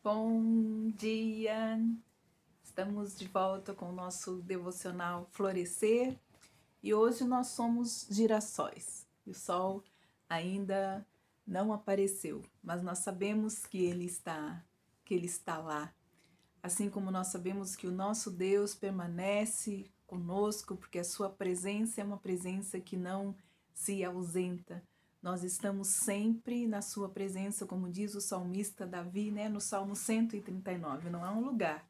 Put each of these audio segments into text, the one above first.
Bom dia! Estamos de volta com o nosso devocional Florescer e hoje nós somos girassóis. E o sol ainda não apareceu, mas nós sabemos que ele está lá. Assim como nós sabemos que o nosso Deus permanece conosco, porque a sua presença é uma presença que não se ausenta. Nós estamos sempre na sua presença, como diz o salmista Davi, né, no Salmo 139. Não há um lugar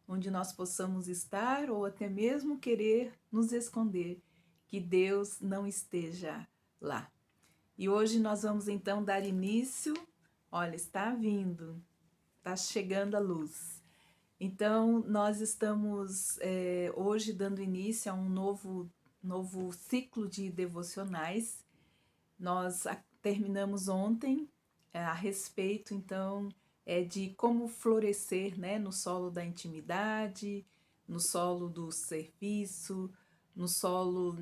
onde nós possamos estar ou até mesmo querer nos esconder, que Deus não esteja lá. E hoje nós vamos então dar início. Olha, está vindo, está chegando a luz. Então, nós estamos hoje dando início a um novo ciclo de devocionais. Nós terminamos ontem a respeito, então, de como florescer, né, no solo da intimidade, no solo do serviço, no solo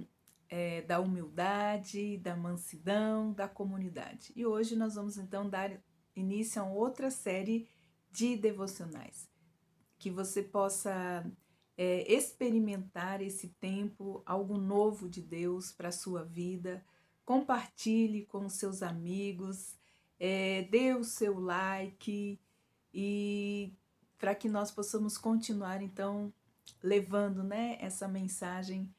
da humildade, da mansidão, da comunidade. E hoje nós vamos, então, dar início a outra série de devocionais que você possa experimentar esse tempo, algo novo de Deus para a sua vida. Compartilhe com os seus amigos, dê o seu like e para que nós possamos continuar então levando, né, essa mensagem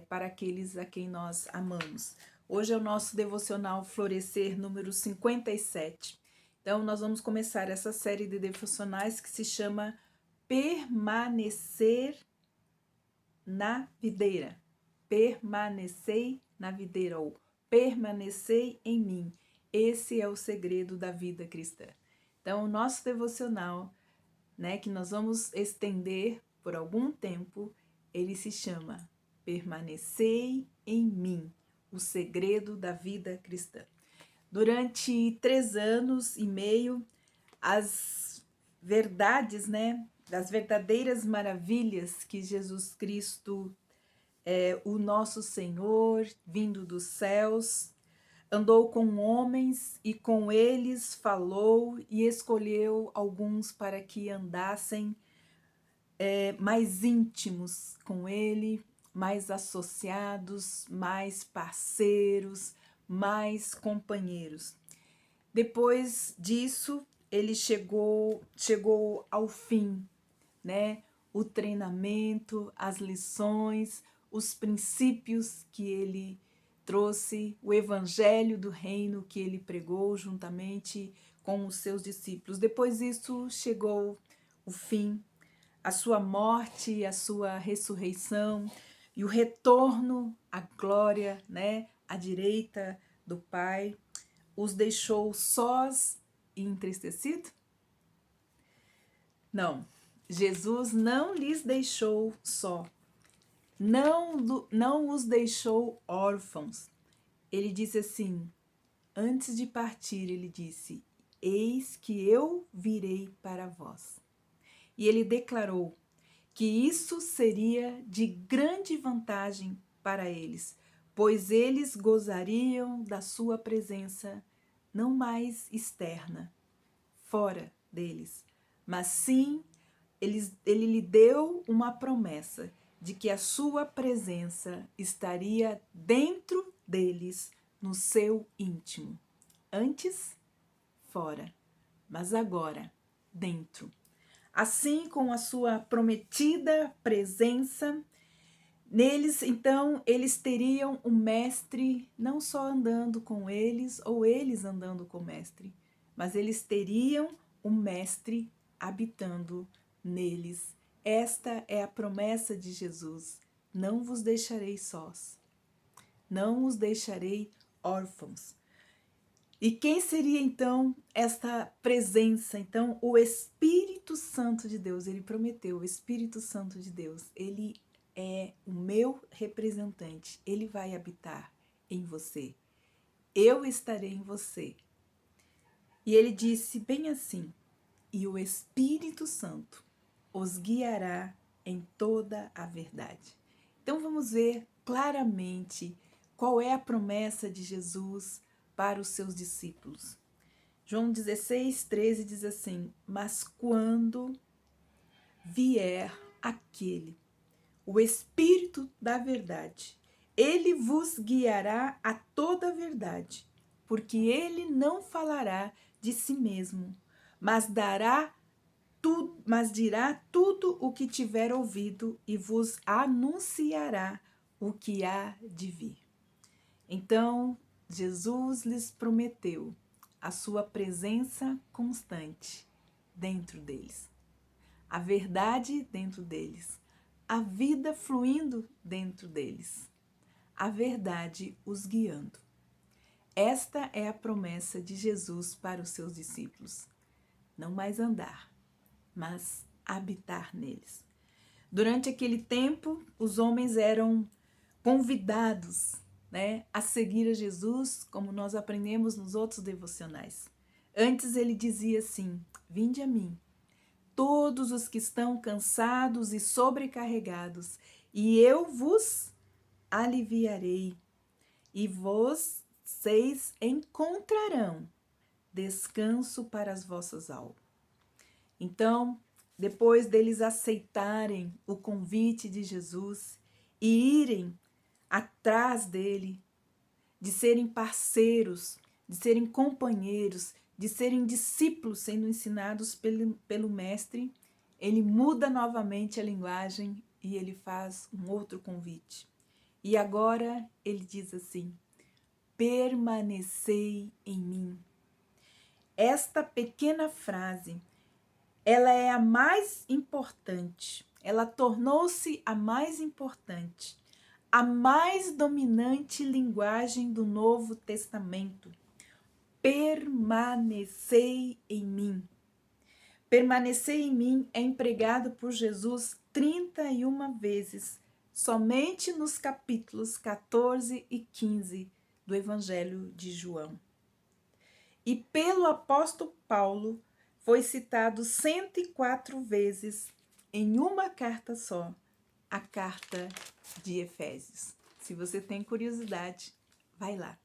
para aqueles a quem nós amamos. Hoje é o nosso devocional Florescer número 57. Então nós vamos começar essa série de devocionais que se chama Permanecer na videira. Permanecei na videira ou permanecei em mim. Esse é o segredo da vida cristã. Então, o nosso devocional, né, que nós vamos estender por algum tempo, ele se chama Permanecei em mim, o segredo da vida cristã. Durante 3 anos e meio, as verdades, né, das verdadeiras maravilhas que Jesus Cristo, o nosso Senhor, vindo dos céus, andou com homens e com eles falou e escolheu alguns para que andassem mais íntimos com ele, mais associados, mais parceiros, mais companheiros. Depois disso, ele chegou ao fim, né? O treinamento, as lições, os princípios que ele trouxe, o evangelho do reino que ele pregou juntamente com os seus discípulos. Depois disso, chegou o fim, a sua morte, a sua ressurreição e o retorno à glória, né? À direita do Pai. Os deixou sós e entristecidos? Não, Jesus não lhes deixou só, não os deixou órfãos. Ele disse assim, antes de partir, ele disse, eis que eu virei para vós. E ele declarou que isso seria de grande vantagem para eles, pois eles gozariam da sua presença não mais externa, fora deles, mas sim ele lhe deu uma promessa de que a sua presença estaria dentro deles, no seu íntimo. Antes, fora, mas agora, dentro. Assim, com a sua prometida presença, neles, então, eles teriam um mestre, não só andando com eles, ou eles andando com o mestre, mas eles teriam um mestre habitando neles. Esta é a promessa de Jesus. Não vos deixarei sós, não os deixarei órfãos. E quem seria então esta presença? Então, o Espírito Santo de Deus, ele prometeu, o Espírito Santo de Deus, ele é o meu representante, ele vai habitar em você, eu estarei em você. E ele disse bem assim, e o Espírito Santo os guiará em toda a verdade. Então vamos ver claramente qual é a promessa de Jesus para os seus discípulos. João 16, 13 diz assim: mas quando vier aquele, o Espírito da verdade, ele vos guiará a toda a verdade, porque ele não falará de si mesmo, mas dirá tudo o que tiver ouvido e vos anunciará o que há de vir. Então, Jesus lhes prometeu a sua presença constante dentro deles, a verdade dentro deles, a vida fluindo dentro deles, a verdade os guiando. Esta é a promessa de Jesus para os seus discípulos. Não mais andar, mas habitar neles. Durante aquele tempo, os homens eram convidados, a seguir a Jesus, como nós aprendemos nos outros devocionais. Antes ele dizia assim: vinde a mim, todos os que estão cansados e sobrecarregados, e eu vos aliviarei, e vocês encontrarão descanso para as vossas almas. Então, depois deles aceitarem o convite de Jesus e irem atrás dele, de serem parceiros, de serem companheiros, de serem discípulos sendo ensinados pelo mestre, ele muda novamente a linguagem e ele faz um outro convite. E agora ele diz assim: permanecei em mim. Esta pequena frase, ela é a mais importante, ela tornou-se a mais importante, a mais dominante linguagem do Novo Testamento. Permanecei em mim. Permanecer em mim é empregado por Jesus 31 vezes, somente nos capítulos 14 e 15 do Evangelho de João. E pelo apóstolo Paulo, foi citado 104 vezes em uma carta só, a carta de Efésios. Se você tem curiosidade, vai lá.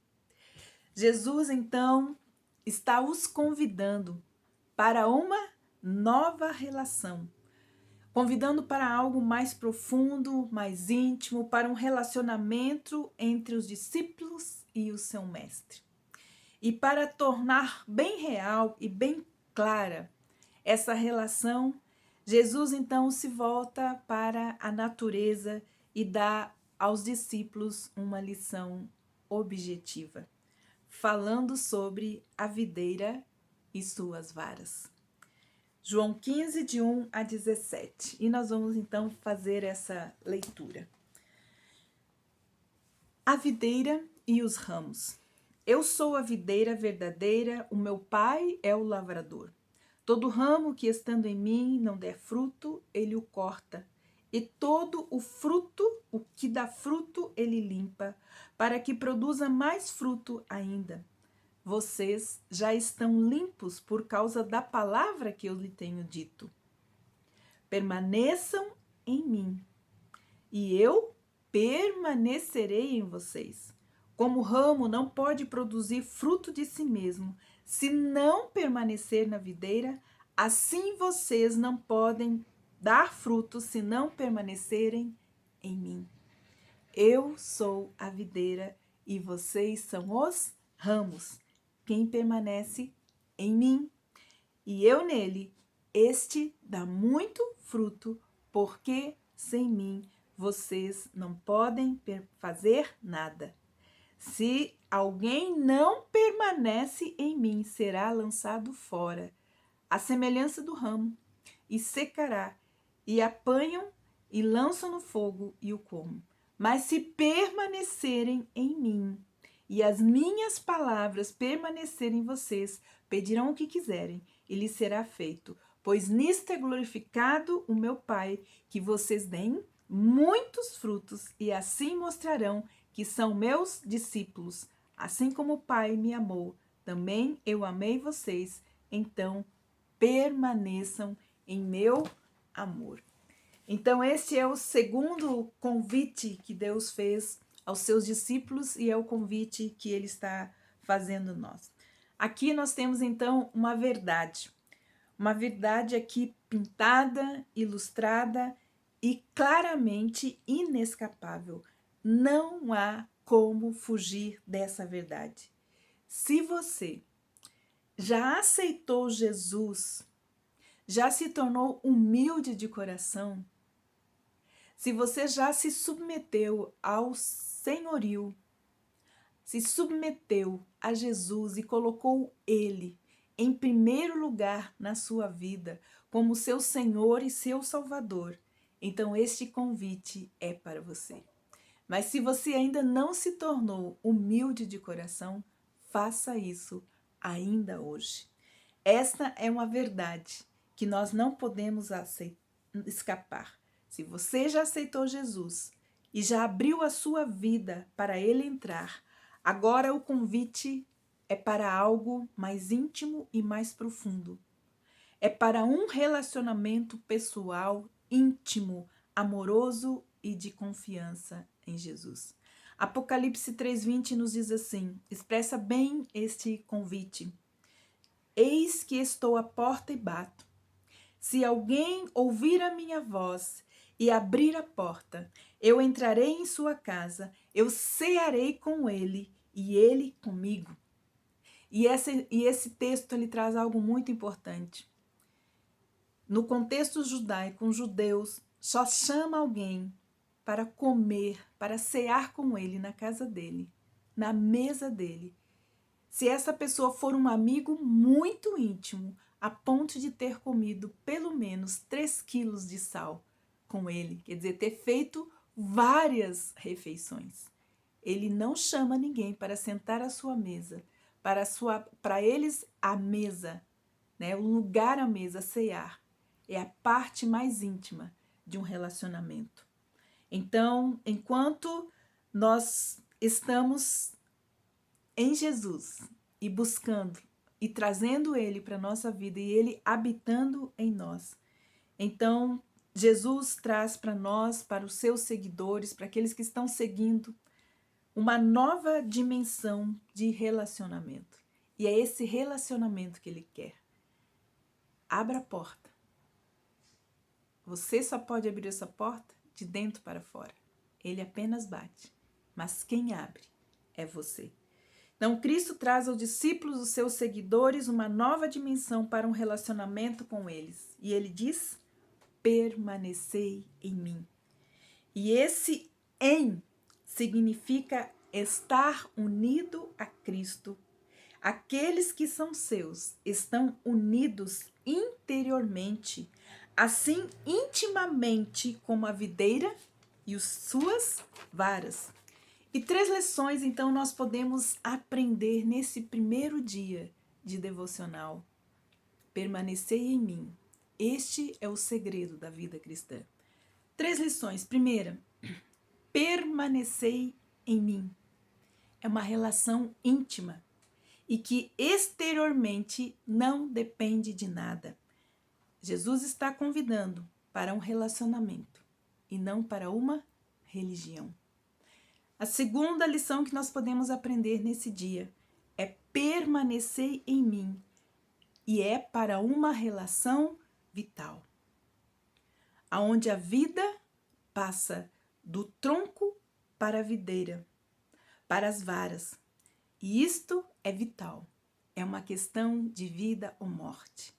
Jesus, então, está os convidando para uma nova relação, convidando para algo mais profundo, mais íntimo, para um relacionamento entre os discípulos e o seu mestre. E para tornar bem real e bem clara essa relação, Jesus então se volta para a natureza e dá aos discípulos uma lição objetiva, falando sobre a videira e suas varas. João 15, de 1 a 17. E nós vamos então fazer essa leitura. A videira e os ramos. Eu sou a videira verdadeira, o meu pai é o lavrador. Todo ramo que estando em mim não der fruto, ele o corta. E todo o que dá fruto, ele limpa, para que produza mais fruto ainda. Vocês já estão limpos por causa da palavra que eu lhe tenho dito. Permaneçam em mim, e eu permanecerei em vocês. Como o ramo não pode produzir fruto de si mesmo, se não permanecer na videira, assim vocês não podem dar fruto se não permanecerem em mim. Eu sou a videira e vocês são os ramos. Quem permanece em mim e eu nele, este dá muito fruto, porque sem mim vocês não podem fazer nada. Se alguém não permanece em mim, será lançado fora, à semelhança do ramo, e secará, e apanham e lançam no fogo e o comem. Mas se permanecerem em mim, e as minhas palavras permanecerem em vocês, pedirão o que quiserem, e lhes será feito. Pois nisto é glorificado o meu Pai, que vocês deem muitos frutos, e assim mostrarão que são meus discípulos. Assim como o Pai me amou, também eu amei vocês, então permaneçam em meu amor. Então este é o segundo convite que Deus fez aos seus discípulos e é o convite que ele está fazendo a nós. Aqui nós temos então uma verdade aqui pintada, ilustrada e claramente inescapável. Não há como fugir dessa verdade. Se você já aceitou Jesus, já se tornou humilde de coração, se você já se submeteu ao senhorio, se submeteu a Jesus e colocou Ele em primeiro lugar na sua vida, como seu Senhor e seu Salvador, então este convite é para você. Mas se você ainda não se tornou humilde de coração, faça isso ainda hoje. Esta é uma verdade que nós não podemos escapar. Se você já aceitou Jesus e já abriu a sua vida para Ele entrar, agora o convite é para algo mais íntimo e mais profundo. É para um relacionamento pessoal, íntimo, amoroso e de confiança em Jesus. Apocalipse 3:20 nos diz assim, expressa bem este convite. Eis que estou à porta e bato. Se alguém ouvir a minha voz e abrir a porta, eu entrarei em sua casa, eu cearei com ele e ele comigo. E esse texto ele traz algo muito importante. No contexto judaico, os judeus só chamam alguém para comer, para cear com ele na casa dele, na mesa dele, se essa pessoa for um amigo muito íntimo, a ponto de ter comido pelo menos 3 quilos de sal com ele, quer dizer, ter feito várias refeições. Ele não chama ninguém para sentar à sua mesa, para eles a mesa, né, o lugar à mesa, cear, é a parte mais íntima de um relacionamento. Então, enquanto nós estamos em Jesus e buscando e trazendo Ele para a nossa vida e Ele habitando em nós, então Jesus traz para nós, para os seus seguidores, para aqueles que estão seguindo, uma nova dimensão de relacionamento. E é esse relacionamento que Ele quer. Abra a porta. Você só pode abrir essa porta de dentro para fora. Ele apenas bate, mas quem abre é você. Então, Cristo traz aos discípulos, os seus seguidores, uma nova dimensão para um relacionamento com eles. E ele diz, permanecei em mim. E esse em significa estar unido a Cristo. Aqueles que são seus estão unidos interiormente, assim intimamente como a videira e as suas varas. E 3 lições, então, nós podemos aprender nesse primeiro dia de devocional. Permanecei em mim. Este é o segredo da vida cristã. 3 lições. Primeira, permanecei em mim. É uma relação íntima e que exteriormente não depende de nada. Jesus está convidando para um relacionamento e não para uma religião. A segunda lição que nós podemos aprender nesse dia é permanecer em mim e é para uma relação vital, aonde a vida passa do tronco para a videira, para as varas. E isto é vital, é uma questão de vida ou morte.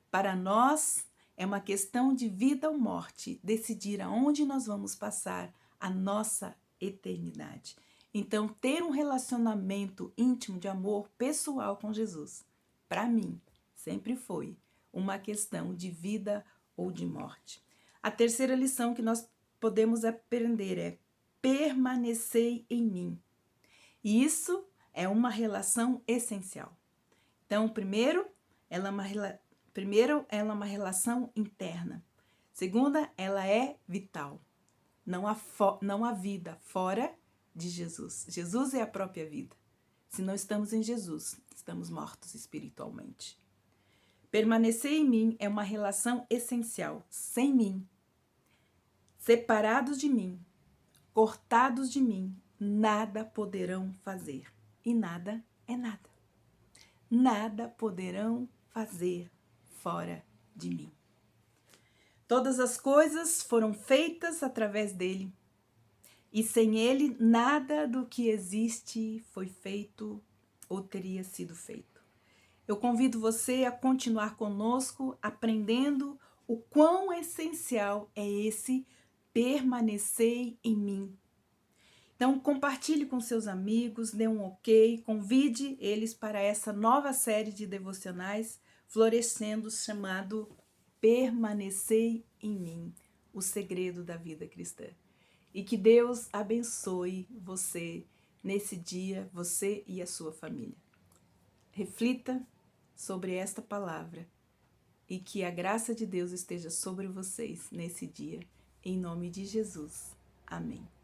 Para nós é uma questão de vida ou morte, decidir aonde nós vamos passar a nossa eternidade. Então, ter um relacionamento íntimo de amor pessoal com Jesus, para mim, sempre foi uma questão de vida ou de morte. A terceira lição que nós podemos aprender é permanecer em mim. E isso é uma relação essencial. Então, primeiro, ela é uma relação interna. Segunda, ela é vital. Não há vida fora de Jesus. Jesus é a própria vida. Se não estamos em Jesus, estamos mortos espiritualmente. Permanecer em mim é uma relação essencial. Sem mim, separados de mim, cortados de mim, nada poderão fazer. E nada é nada. nada poderão fazer fora de mim. Todas as coisas foram feitas através dele, e sem ele nada do que existe foi feito ou teria sido feito. Eu convido você a continuar conosco, aprendendo o quão essencial é esse permanecer em mim. Então, compartilhe com seus amigos, dê um ok, convide eles para essa nova série de devocionais Florescendo, chamado Permanecer em mim, o segredo da vida cristã. E que Deus abençoe você nesse dia, você e a sua família. Reflita sobre esta palavra e que a graça de Deus esteja sobre vocês nesse dia. Em nome de Jesus. Amém.